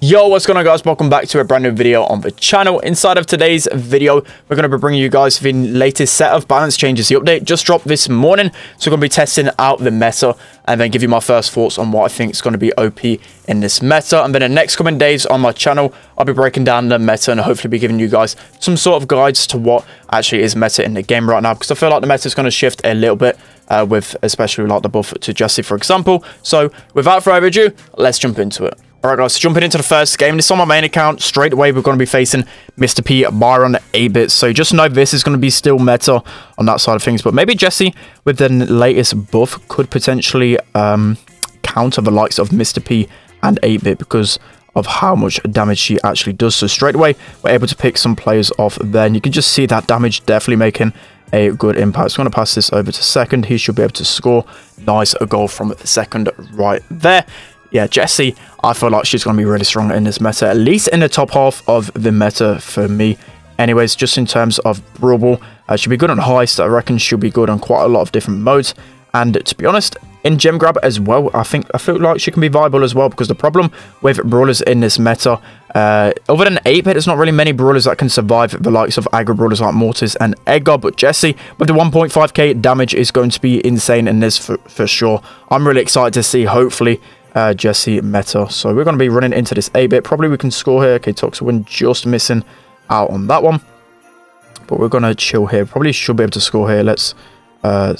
Yo, what's going on, guys? Welcome back to a brand new video on the channel. Inside of today's video, we're going to be bringing you guys the latest set of balance changes. The update just dropped this morning, so we're going to be testing out the meta and then give you my first thoughts on what I think is going to be OP in this meta. And then in the next coming days on my channel, I'll be breaking down the meta and hopefully be giving you guys some sort of guides to what actually is meta in the game right now, because I feel like the meta is going to shift a little bit with especially like the buff to Jesse, for example. So without further ado, let's jump into it. Alright guys, so jumping into the first game, this is on my main account. Straight away, we're going to be facing Mr. P, Byron, 8-bit. So just know this is going to be still meta on that side of things. But maybe Jesse, with the latest buff, could potentially counter the likes of Mr. P and 8-bit because of how much damage she actually does. So straight away, we're able to pick some players off there. And you can just see that damage definitely making a good impact. So I'm going to pass this over to second. He should be able to score. Nice, a goal from second right there. Yeah, Jessie, I feel like she's going to be really strong in this meta, at least in the top half of the meta for me. Anyways, just in terms of Brawl, she'll be good on heist. I reckon she'll be good on quite a lot of different modes. And to be honest, in gem grab as well, I feel like she can be viable as well, because the problem with brawlers in this meta, other than 8-bit, there's not really many brawlers that can survive the likes of aggro brawlers like Mortis and Edgar. But Jessie, with the 1.5k damage, is going to be insane in this for sure. I'm really excited to see, hopefully, Jessie meta. So we're going to be running into this 8-bit. Probably we can score here. Okay, Toxawin just missing out on that one. But we're going to chill here. Probably should be able to score here. Let's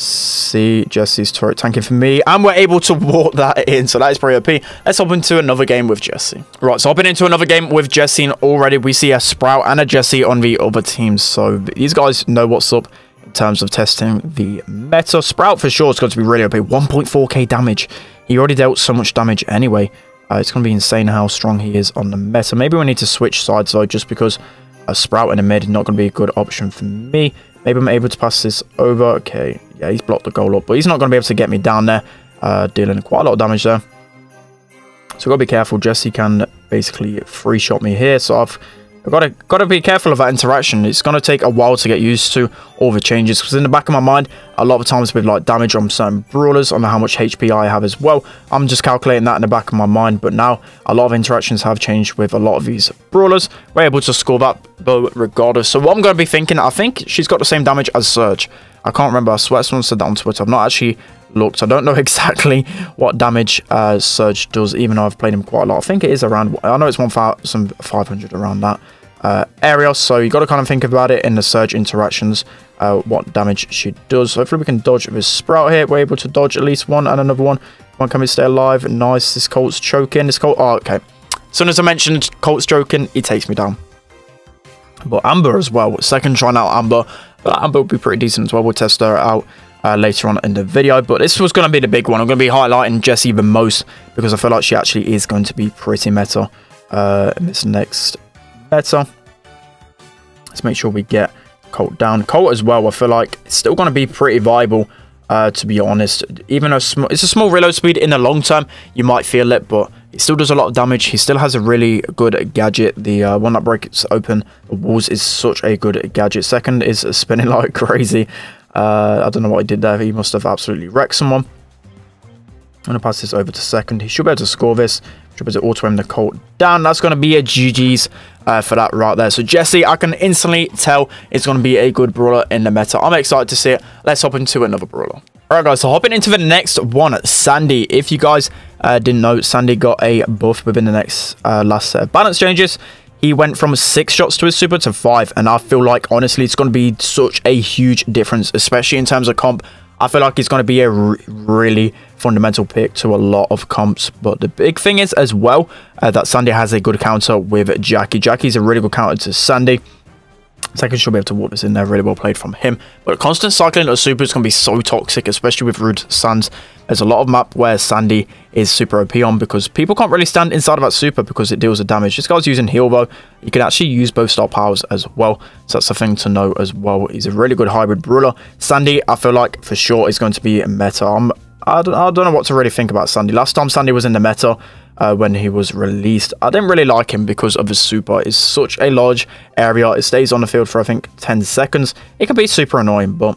see. Jessie's turret tanking for me. And we're able to walk that in. So that is pretty OP. Let's hop into another game with Jessie. Right, so hopping into another game with Jessie. And already we see a Sprout and a Jessie on the other teams. So these guys know what's up in terms of testing the meta. Sprout for sure is going to be really OP. 1.4k damage. He already dealt so much damage anyway. It's going to be insane how strong he is on the meta. Maybe we need to switch sides though, just because a Sprout in the mid is not going to be a good option for me. Maybe I'm able to pass this over. Okay, yeah, he's blocked the goal up, but he's not going to be able to get me down there, dealing quite a lot of damage there. So I've got to be careful. Jessie can basically free shot me here, so I've got to be careful of that interaction. It's going to take a while to get used to all the changes, because in the back of my mind, a lot of times with like damage on certain brawlers, on how much HP I have as well, I'm just calculating that in the back of my mind. But now a lot of interactions have changed with a lot of these brawlers. We're able to score that though regardless. So what I'm going to be thinking, I think she's got the same damage as Surge. I can't remember. I swear someone said that on Twitter. I've not actually looked. I don't know exactly what damage Surge does, even though I've played him quite a lot. I think it is around, I know it's 1,500 around that area. So you got to kind of think about it in the Surge interactions, what damage she does. So hopefully we can dodge this Sprout here. We're able to dodge at least one and another one. Come on, can we stay alive? Nice. This Colt's choking. This Colt, oh, okay. As soon as I mentioned Colt's choking, he takes me down. But Amber as well. Second trying out Amber. But Amber would be pretty decent as well. We'll test her out later on in the video. But this was going to be the big one. I'm going to be highlighting Jessie the most, because I feel like she actually is going to be pretty meta in this next meta. Let's make sure we get Colt down. Colt as well, I feel like it's still going to be pretty viable, to be honest. Even though it's a small reload speed, in the long term, you might feel it, but it still does a lot of damage. He still has a really good gadget. The one that breaks open the walls is such a good gadget. Second is spinning like crazy. I don't know what he did there. He must have absolutely wrecked someone. I'm going to pass this over to second. He should be able to score this. Should be able to auto-aim the Colt down. That's going to be a GG's for that right there. So Jessie, I can instantly tell it's going to be a good brawler in the meta. I'm excited to see it. Let's hop into another brawler. Alright guys, so hopping into the next one, Sandy. If you guys didn't know, Sandy got a buff within the next last set of balance changes. He went from 6 shots to his super to 5, and I feel like honestly it's going to be such a huge difference, especially in terms of comp. I feel like it's going to be a really fundamental pick to a lot of comps. But the big thing is as well that Sandy has a good counter with Jackie. Jackie's a really good counter to Sandy. Second should be able to walk this in there. Really well played from him. But constant cycling of super is going to be so toxic, especially with Rude Sands. There's a lot of map where Sandy is super OP on, because people can't really stand inside of that super because it deals with damage. This guy's using heal though. You can actually use both star powers as well. So that's the thing to know as well. He's a really good hybrid brawler. Sandy, I feel like for sure is going to be a meta. I don't know what to really think about Sandy. Last time Sandy was in the meta, when he was released, I didn't really like him because of his super. It's such a large area. It stays on the field for I think 10 seconds. It can be super annoying, but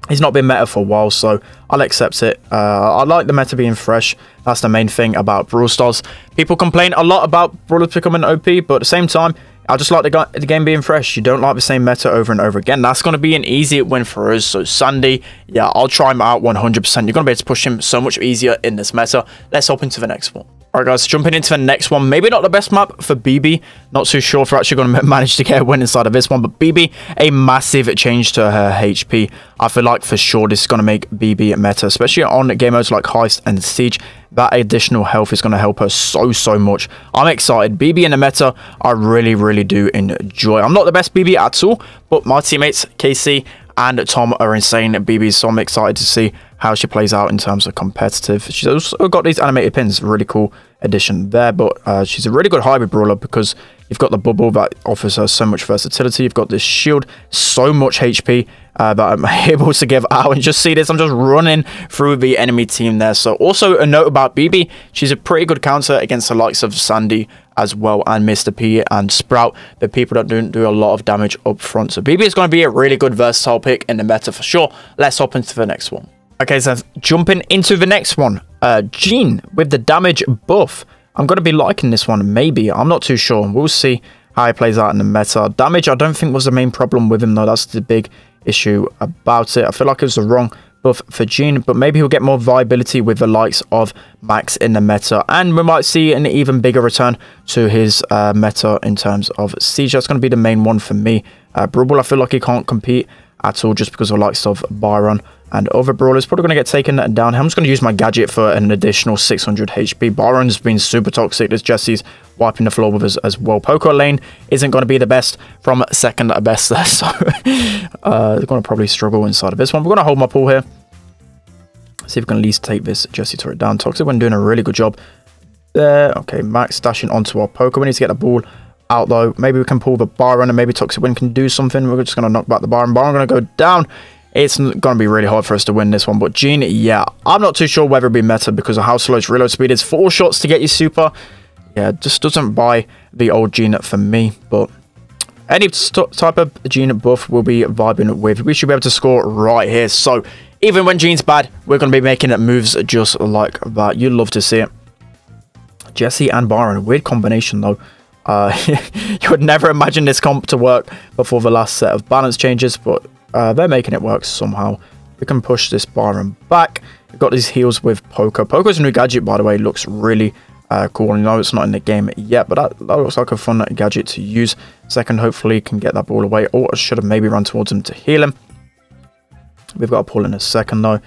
He's not been meta for a while, so I'll accept it. I like the meta being fresh. That's the main thing about Brawl Stars. People complain a lot about Brawlers becoming OP, but at the same time, I just like the game being fresh. You don't like the same meta over and over again. That's going to be an easy win for us. So Sandy, yeah, I'll try him out 100%. You're going to be able to push him so much easier in this meta. Let's hop into the next one. Alright guys, jumping into the next one. Maybe not the best map for BB. Not too sure if we're actually going to manage to get a win inside of this one. But BB, a massive change to her HP. I feel like for sure this is going to make BB meta. Especially on game modes like Heist and Siege. That additional health is going to help her so much. I'm excited. BB in the meta, I really do enjoy. I'm not the best BB at all. But my teammates, KC and Tom, are insane at BB. So I'm excited to see how she plays out in terms of competitive. She's also got these animated pins. Really cool addition there. But she's a really good hybrid brawler because you've got the bubble that offers her so much versatility. You've got this shield, so much HP that I'm able to give out. And just see this, I'm just running through the enemy team there. So also a note about BB, she's a pretty good counter against the likes of Sandy as well, and Mr. P and Sprout, the people that don't do a lot of damage up front. So BB is going to be a really good versatile pick in the meta for sure. Let's hop into the next one. Okay, so jumping into the next one, Jean with the damage buff. I'm going to be liking this one, maybe. I'm not too sure. We'll see how he plays out in the meta. Damage, I don't think was the main problem with him, though. That's the big issue about it. I feel like it was the wrong buff for Jean, but maybe he'll get more viability with the likes of Max in the meta. And we might see an even bigger return to his meta in terms of Siege. That's going to be the main one for me. Brawl, I feel like he can't compete at all just because of the likes of Byron and other brawlers. Probably going to get taken down. I'm just going to use my gadget for an additional 600 HP. Byron's been super toxic. This Jesse's wiping the floor with us as well. Poker lane isn't going to be the best from second best there, so they're going to probably struggle inside of this one. We're going to hold my pull here. See if we can at least take this Jesse turret down. Toxic one doing a really good job there. Okay, Max dashing onto our Poker. We need to get the ball out though. Maybe we can pull the Byron and maybe Toxic Win can do something. We're just going to knock back the Byron. Byron going to go down. It's going to be really hard for us to win this one. But Jean, yeah, I'm not too sure whether it'll be meta because of how slow its reload speed is. 4 shots to get you super. Yeah, just doesn't buy the old Jean for me. But any type of Jean buff will be vibing with. We should be able to score right here. So even when Jean's bad, we're going to be making moves just like that. You'd love to see it. Jesse and Byron, weird combination though. You would never imagine this comp to work before the last set of balance changes, but they're making it work somehow. We can push this Byron back. We've got these heals with Poker. Poker's new gadget, by the way, looks really cool. I know it's not in the game yet, but that looks like a fun gadget to use. Second, hopefully, can get that ball away. Or I should have maybe run towards him to heal him. We've got a pull in a second, though.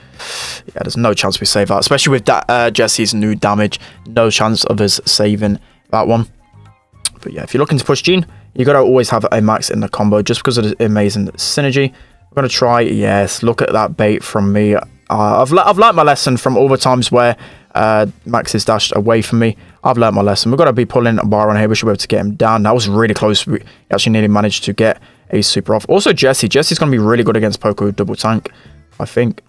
Yeah, there's no chance we save that, especially with that Jesse's new damage. No chance of us saving that one. But yeah, if you're looking to push Jean, you got to always have a Max in the combo just because of the amazing synergy. We're going to try, yes, look at that bait from me. I've learned my lesson from all the times where Max is dashed away from me. I've learned my lesson. We've got to be pulling Byron here. We should be able to get him down. That was really close. We actually nearly managed to get a super off. Also, Jesse's going to be really good against Poker with double tank, I think.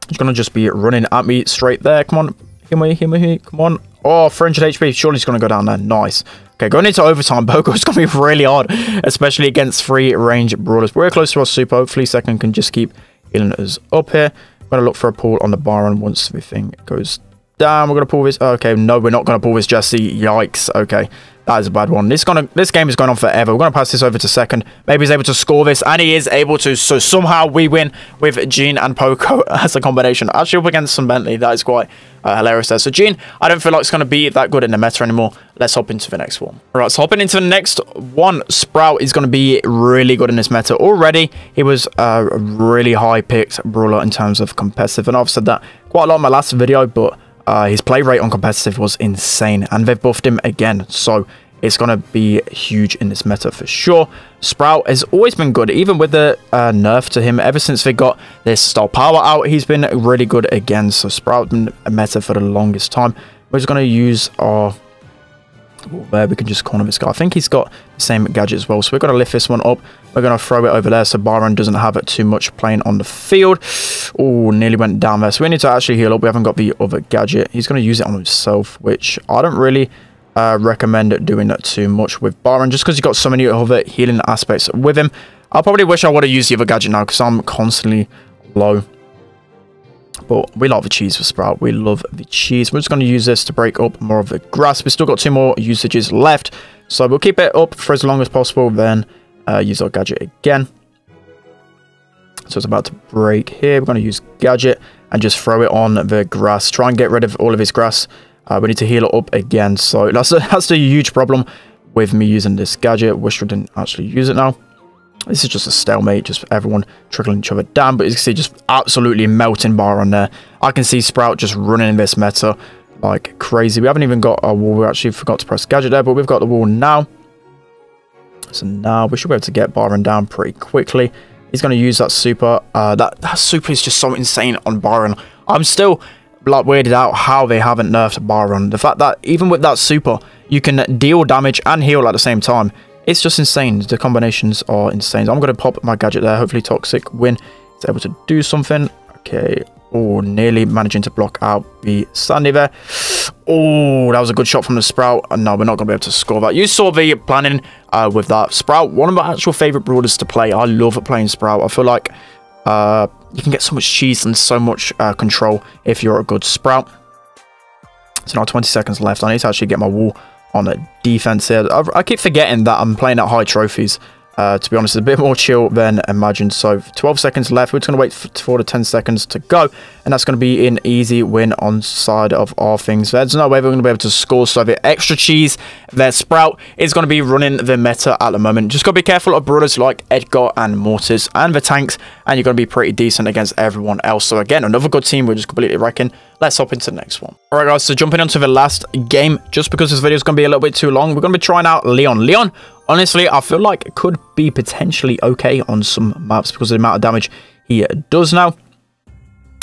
He's going to just be running at me straight there. Come on. Heal me. Come on. Oh, 400 HP. Surely he's going to go down there. Nice. Okay, going into overtime, Poker is going to be really hard, especially against free range brawlers. We're close to our super. Hopefully, second can just keep healing us up here. I'm going to look for a pull on the Byron once everything goes down. We're going to pull this. Okay, no, we're not going to pull this Jesse. Yikes. Okay, that is a bad one. This game is going on forever. We're going to pass this over to second. Maybe he's able to score this, and he is able to. So somehow we win with Jean and Poco as a combination. Actually, up against SpenLC, that is quite hilarious there. So Jean, I don't feel like it's going to be that good in the meta anymore. Let's hop into the next one. All right, so hopping into the next one, Sprout is going to be really good in this meta. Already, he was a really high-picked brawler in terms of competitive, and I've said that quite a lot in my last video, but his play rate on competitive was insane, and they've buffed him again, so it's going to be huge in this meta for sure. Sprout has always been good, even with the nerf to him. Ever since they got this star power out, he's been really good again. So Sprout been a meta for the longest time. We're just going to use our... there we can just corner this guy. I think he's got the same gadget as well, so we're going to lift this one up. We're going to throw it over there so Byron doesn't have it too much playing on the field. Oh, nearly went down there, so we need to actually heal up. We haven't got the other gadget. He's going to use it on himself, which I don't really recommend doing that too much with Byron, just because he's got so many other healing aspects with him. I probably wish I would have used the other gadget now because I'm constantly low. But we like the cheese for Sprout. We love the cheese. We're just going to use this to break up more of the grass. We've still got 2 more usages left. So we'll keep it up for as long as possible. Then use our gadget again. So it's about to break here. We're going to use gadget and just throw it on the grass. Try and get rid of all of his grass. We need to heal it up again. So that's a huge problem with me using this gadget. Wish I didn't actually use it now. This is just a stalemate, just everyone trickling each other down. But as you can see, just absolutely melting bar on there. I can see Sprout just running in this meta like crazy. We haven't even got a wall. We actually forgot to press gadget there, but we've got the wall now. So now we should be able to get Byron down pretty quickly. He's going to use that super. That super is just so insane on Byron. I'm still like weirded out how they haven't nerfed Byron. The fact that even with that super, you can deal damage and heal at the same time. It's just insane. The combinations are insane. I'm going to pop my gadget there. Hopefully Toxic win is able to do something. Okay. Oh, nearly managing to block out the Sandy there. Oh, that was a good shot from the Sprout. No, we're not going to be able to score that. You saw the planning with that. Sprout, one of my actual favorite brawlers to play. I love playing Sprout. I feel like you can get so much cheese and so much control if you're a good Sprout. So now 20 seconds left. I need to actually get my wall on a defense here. I keep forgetting that I'm playing at high trophies. To be honest, it's a bit more chill than imagined. So 12 seconds left. We're just going to wait for the 10 seconds to go. And that's going to be an easy win on side of our things. There's no way we're going to be able to score. So the extra cheese, their Sprout is going to be running the meta at the moment. Just got to be careful of brawlers like Edgar and Mortis and the tanks. And you're going to be pretty decent against everyone else. So again, another good team we're just completely wrecking. Let's hop into the next one. All right, guys. So jumping onto the last game, just because this video is going to be a little bit too long, we're going to be trying out Leon. Leon, honestly, I feel like it could be potentially okay on some maps because of the amount of damage he does now.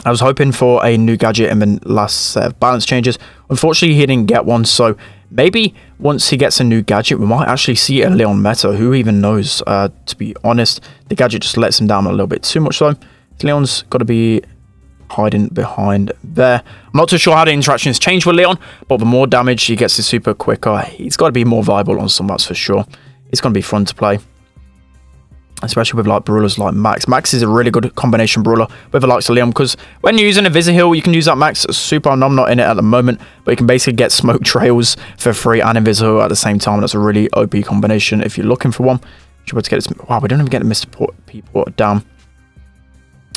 I was hoping for a new gadget in the last set of balance changes. Unfortunately, he didn't get one. So maybe once he gets a new gadget, we might actually see a Leon meta. Who even knows? To be honest, the gadget just lets him down a little bit too much. So Leon's got to be hiding behind there. I'm not too sure how the interactions change with Leon, but the more damage he gets, the super quicker. He's got to be more viable on some maps for sure. It's going to be fun to play, especially with like brawlers like Max. Max is a really good combination brawler with the likes of Leon, because when you're using a Invisiheal, you can use that Max super, and I'm not in it at the moment, but you can basically get smoke trails for free and Invisiheal at the same time. That's a really OP combination if you're looking for one. Should be able to get this. Wow, we don't even get the Mr. P port down.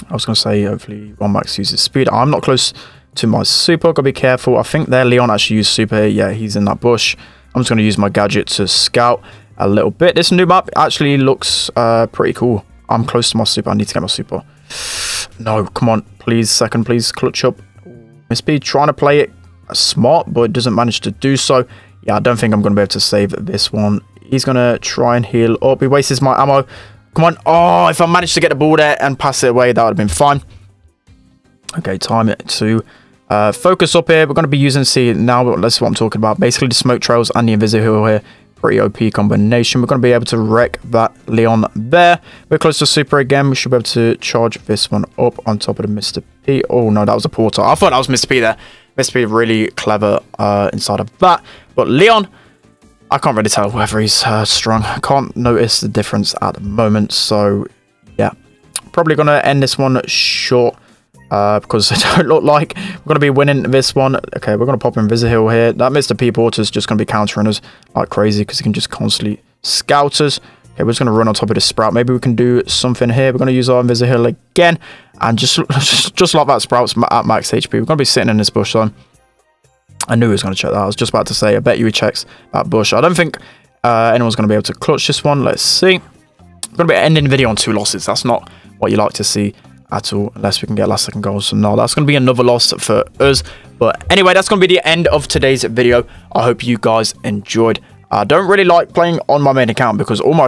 I was going to say, hopefully, one Max uses speed. I'm not close to my super. Got to be careful. I think their Leon actually used super here. Yeah, he's in that bush. I'm just going to use my gadget to scout a little bit. This new map actually looks pretty cool. I'm close to my super. I need to get my super. No, come on. Please, second, please. Clutch up. Miss B trying to play it smart, but it doesn't manage to do so. Yeah, I don't think I'm going to be able to save this one. He's going to try and heal up. He wastes my ammo. Come on. Oh, if I managed to get the ball there and pass it away, that would have been fine. Okay, time it to focus up here. We're going to be using C now, but that's what I'm talking about. Basically, the smoke trails and the Invisiheal here. Pretty OP combination. We're going to be able to wreck that Leon there. We're close to super again. We should be able to charge this one up on top of the Mr. P. Oh, no, that was a portal. I thought that was Mr. P there. Mr. P really clever inside of that. But Leon, I can't really tell whether he's strong. I can't notice the difference at the moment. So, yeah. Probably going to end this one short because it don't look like we're going to be winning this one. Okay, we're going to pop Invisiheal here. That Mr. P porter is just going to be countering us like crazy because he can just constantly scout us. Okay, we're just going to run on top of this Sprout. Maybe we can do something here. We're going to use our Invisiheal again. And just like that Sprout's at max HP. We're going to be sitting in this bush, so I knew he was going to check that. I was just about to say, I bet you he checks that bush. I don't think anyone's going to be able to clutch this one. Let's see. We're going to be ending the video on 2 losses. That's not what you like to see at all, unless we can get last second goals. So no, that's going to be another loss for us. But anyway, that's going to be the end of today's video. I hope you guys enjoyed. I don't really like playing on my main account because all my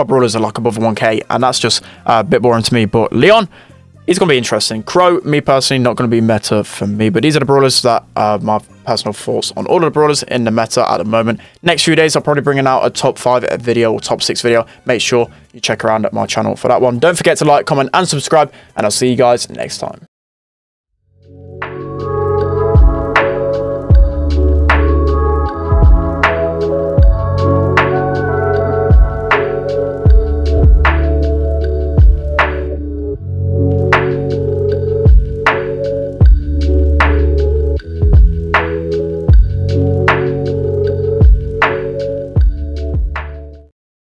brawlers are like above 1k, and that's just a bit boring to me. But Leon, it's going to be interesting. Crow, me personally, not going to be meta for me. But these are the brawlers that my personal thoughts on all of the brawlers in the meta at the moment. Next few days, I'll probably bring out a top 5 video or top 6 video. Make sure you check around at my channel for that one. Don't forget to like, comment, and subscribe. And I'll see you guys next time.